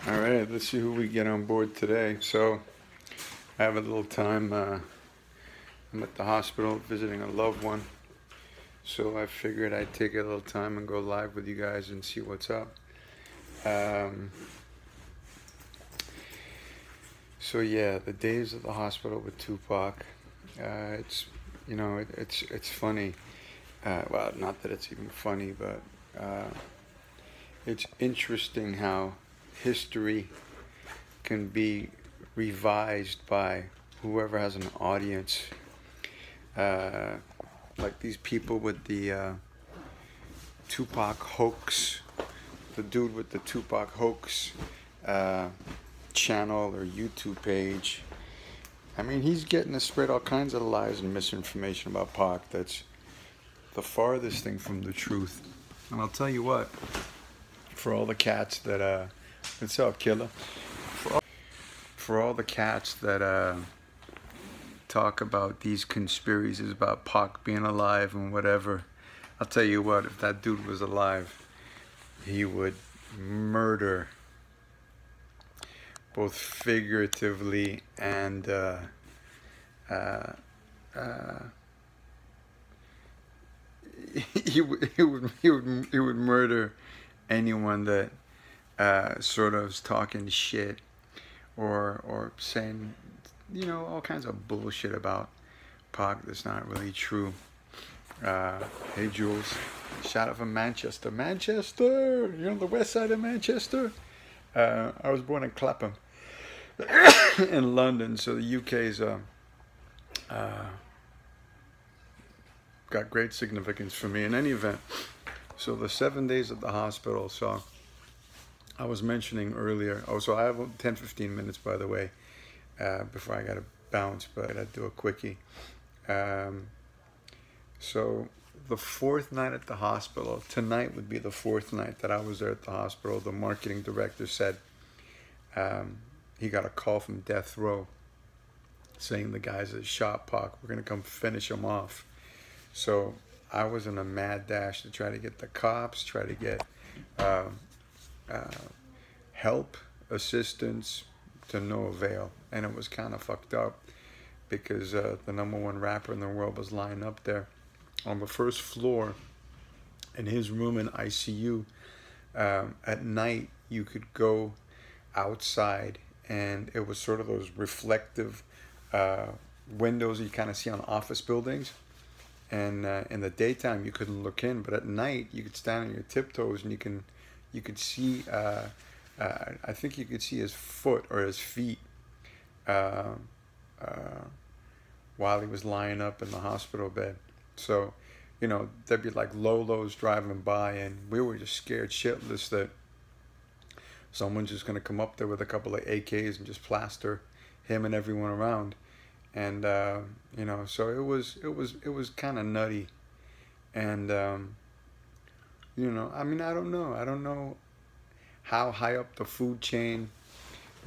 All right, let's see who we get on board today. So, I have a little time. I'm at the hospital visiting a loved one. So, I figured I'd take a little time and go live with you guys and see what's up. Um, so, yeah, the days at the hospital with Tupac. It's funny. Well, not that it's even funny, but it's interesting how history can be revised by whoever has an audience. Like these people with the Tupac hoax, the dude with the Tupac hoax channel or YouTube page. I mean, he's getting to spread all kinds of lies and misinformation about Pac that's the farthest thing from the truth. And I'll tell you what, for all the cats that, what's up, killer? For all the cats that talk about these conspiracies about Pac being alive and whatever, I'll tell you what, if that dude was alive, he would murder, both figuratively and he would murder anyone that sort of is talking shit or saying all kinds of bullshit about Pac that's not really true. Hey Jules, shout out from Manchester. Manchester, you're on the west side of Manchester. I was born in Clapham, in London, so the UK's got great significance for me. In any event, so the 7 days at the hospital. So I was mentioning earlier. Oh, so I have 10-15 minutes, by the way, before I got to bounce, but I'd do a quickie. So the fourth night at the hospital, tonight would be the fourth night that I was there at the hospital. The marketing director said he got a call from death row saying the guys that shot Pac were going to come finish him off. So I was in a mad dash to try to get the cops, try to get help, assistance, to no avail. And it was kind of fucked up because the #1 rapper in the world was lying up there on the first floor in his room in ICU. At night, you could go outside, and it was sort of those reflective windows you kind of see on office buildings. And in the daytime, you couldn't look in, but at night, you could stand on your tiptoes, and you could see. I think you could see his foot or his feet while he was lying up in the hospital bed. So, there'd be like Lolos driving by, and we were just scared shitless that someone's just gonna come up there with a couple of AKs and just plaster him and everyone around. And so it was kind of nutty. And I mean, I don't know how high up the food chain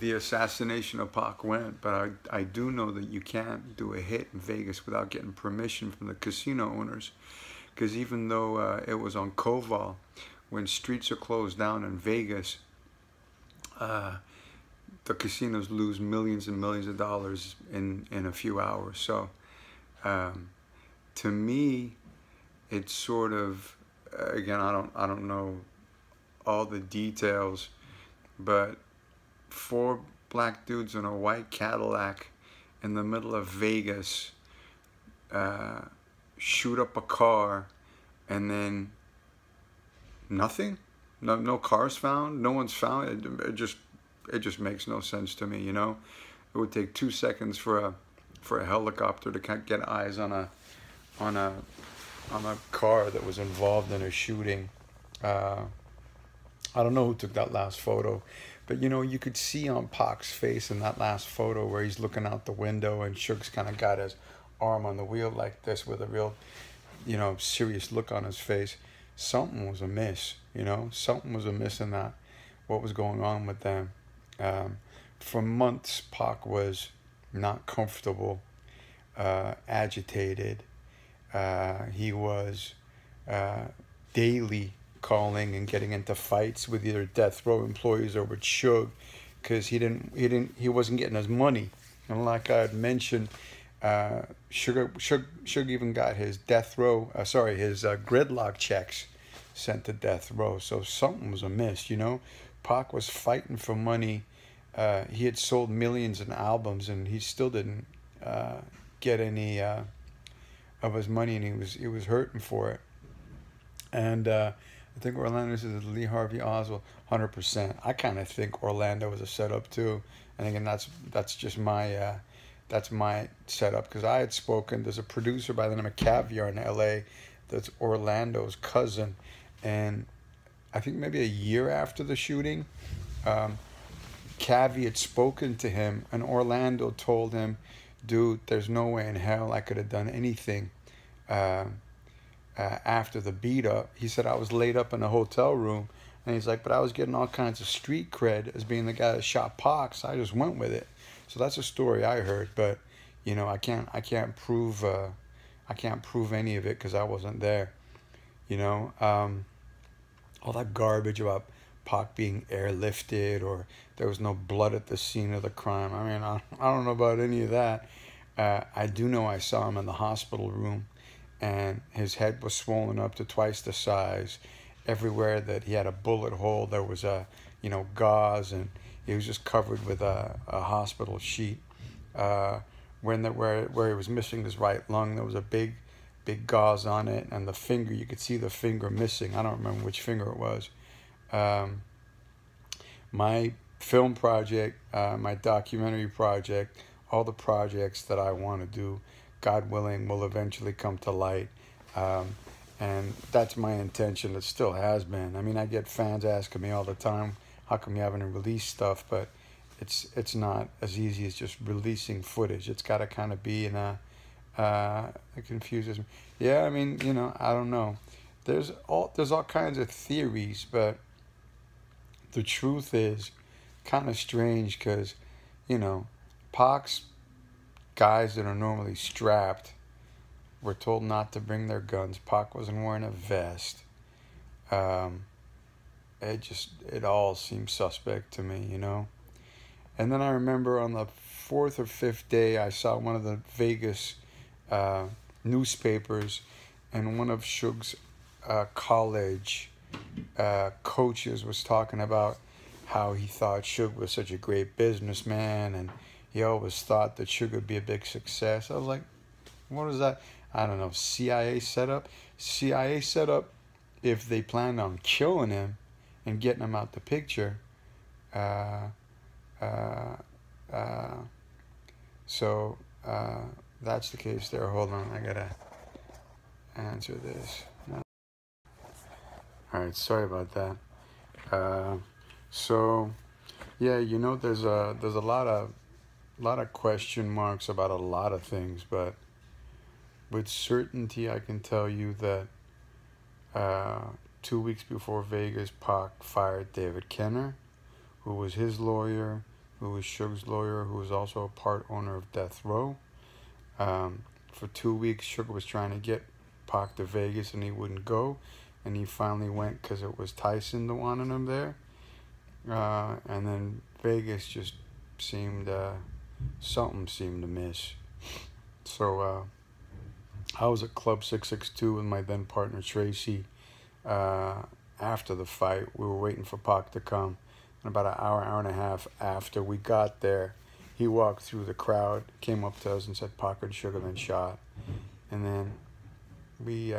the assassination of Pac went, but I do know that you can't do a hit in Vegas without getting permission from the casino owners, because even though it was on Koval, when streets are closed down in Vegas, the casinos lose millions and millions of dollars in a few hours. So to me, it's sort of, again, I don't know all the details, but 4 black dudes in a white Cadillac in the middle of Vegas shoot up a car, and then nothing. No cars found. No one's found. It just makes no sense to me. It would take 2 seconds for a helicopter to get eyes on a car that was involved in a shooting. I don't know who took that last photo, but you could see on Pac's face in that last photo where he's looking out the window, and Suge's kind of got his arm on the wheel like this with a real, serious look on his face. Something was amiss, something was amiss in that, what was going on with them. For months, Pac was not comfortable, agitated. He was daily calling and getting into fights with either death row employees or with Suge, because he wasn't getting his money. And like I had mentioned, Suge even got his his gridlock checks sent to death row. So something was amiss, you know. Pac was fighting for money. He had sold millions in albums, and he still didn't get any of his money, and he was hurting for it. And I think Orlando says Lee Harvey Oswald, 100%. I kind of think Orlando was a setup too. And again, that's just my setup, because I had spoken. There's a producer by the name of Caviar in L.A. that's Orlando's cousin, and I think maybe a year after the shooting, Cavi had spoken to him, and Orlando told him, "Dude, there's no way in hell I could have done anything." After the beat up, he said, I was laid up in a hotel room, and he's like, but I was getting all kinds of street cred as being the guy that shot Pac, so I just went with it. So that's a story I heard, but you know, I can't prove any of it because I wasn't there. You know, all that garbage about Pac being airlifted or there was no blood at the scene of the crime. I mean, I don't know about any of that. I do know I saw him in the hospital room, and his head was swollen up to twice the size. Everywhere that he had a bullet hole, there was gauze, and he was just covered with a hospital sheet. Where he was missing his right lung, there was a big gauze on it, and the finger, you could see the finger missing. I don't remember which finger it was. My film project, my documentary project, all the projects that I want to do, God willing, will eventually come to light. And that's my intention. It still has been. I mean, I get fans asking me all the time, how come you haven't released stuff? But it's not as easy as just releasing footage. It's got to kind of be in a, it confuses me. Yeah, I mean, I don't know. There's all kinds of theories, but the truth is kind of strange because, Pac's guys that are normally strapped were told not to bring their guns. Pac wasn't wearing a vest. It all seems suspect to me, And then I remember on the fourth or fifth day, I saw one of the Vegas newspapers, and one of Suge's college coaches was talking about how he thought Suge was such a great businessman, and he always thought that Suge would be a big success. I was like, what is that? I don't know, CIA setup? CIA setup if they planned on killing him and getting him out the picture. So that's the case there. Hold on, I gotta answer this. All right, sorry about that. So yeah, there's a lot of question marks about a lot of things, but with certainty I can tell you that 2 weeks before Vegas, Pac fired David Kenner, who was his lawyer, who was Suge's lawyer, who was also a part owner of Death Row. For 2 weeks, Suge was trying to get Pac to Vegas, and he wouldn't go, and he finally went because it was Tyson that wanted him there. And then Vegas just seemed, something seemed to miss. So I was at Club 662 with my then partner Tracy. After the fight, we were waiting for Pac to come. And about an hour and a half after we got there, he walked through the crowd, came up to us and said Pac and Suge had been shot. And then we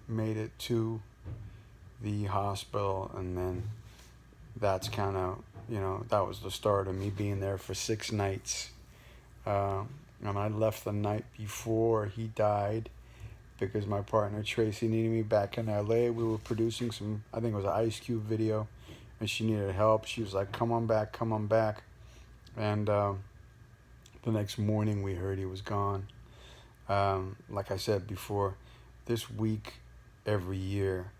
made it to the hospital, and then that's kind of, that was the start of me being there for 6 nights. And I left the night before he died because my partner Tracy needed me back in LA. We were producing some, I think it was an Ice Cube video, and she needed help. She was like, come on back. And the next morning we heard he was gone. Like I said before, this week every year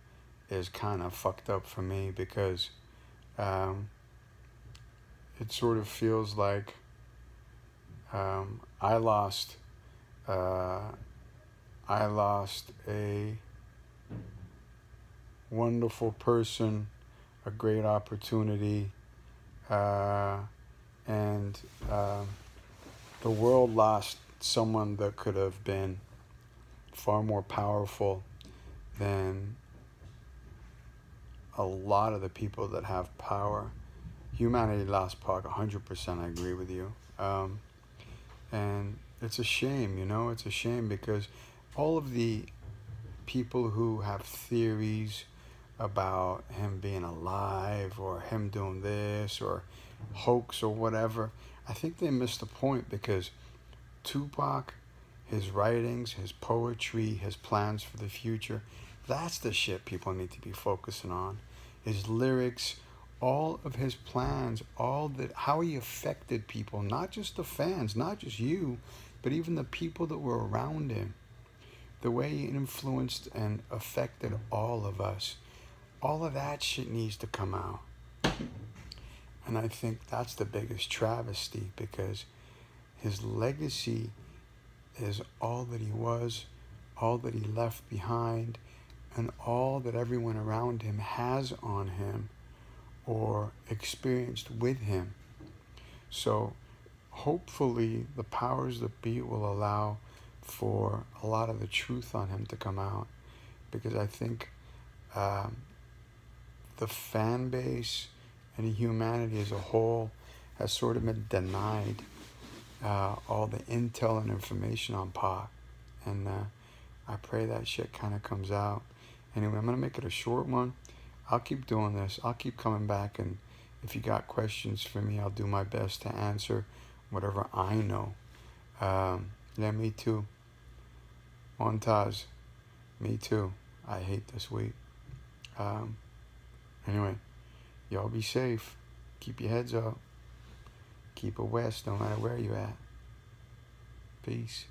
is kind of fucked up for me because it sort of feels like I lost a wonderful person, a great opportunity, uh, and the world lost someone that could have been far more powerful than a lot of the people that have power. Humanity lost Pac, 100%. I agree with you. And it's a shame, you know, it's a shame because all of the people who have theories about him being alive or him doing this or hoax or whatever, I think they missed the point because Tupac, his writings, his poetry, his plans for the future, that's the shit people need to be focusing on. His lyrics, all of his plans, all that, how he affected people, not just the fans, not just you, but even the people that were around him. The way he influenced and affected all of us. All of that shit needs to come out. And I think that's the biggest travesty because his legacy is all that he was, all that he left behind, and all that everyone around him has on him or experienced with him. So hopefully the powers that be will allow for a lot of the truth on him to come out, because I think the fan base and humanity as a whole has sort of been denied all the intel and information on Pac, and I pray that shit kind of comes out. Anyway, I'm gonna make it a short one. I'll keep doing this. I'll keep coming back, and if you got questions for me, I'll do my best to answer whatever I know. Yeah, me too. Montaz, me too. I hate this week. Anyway, y'all be safe. Keep your heads up. Keep it west no matter where you at. Peace.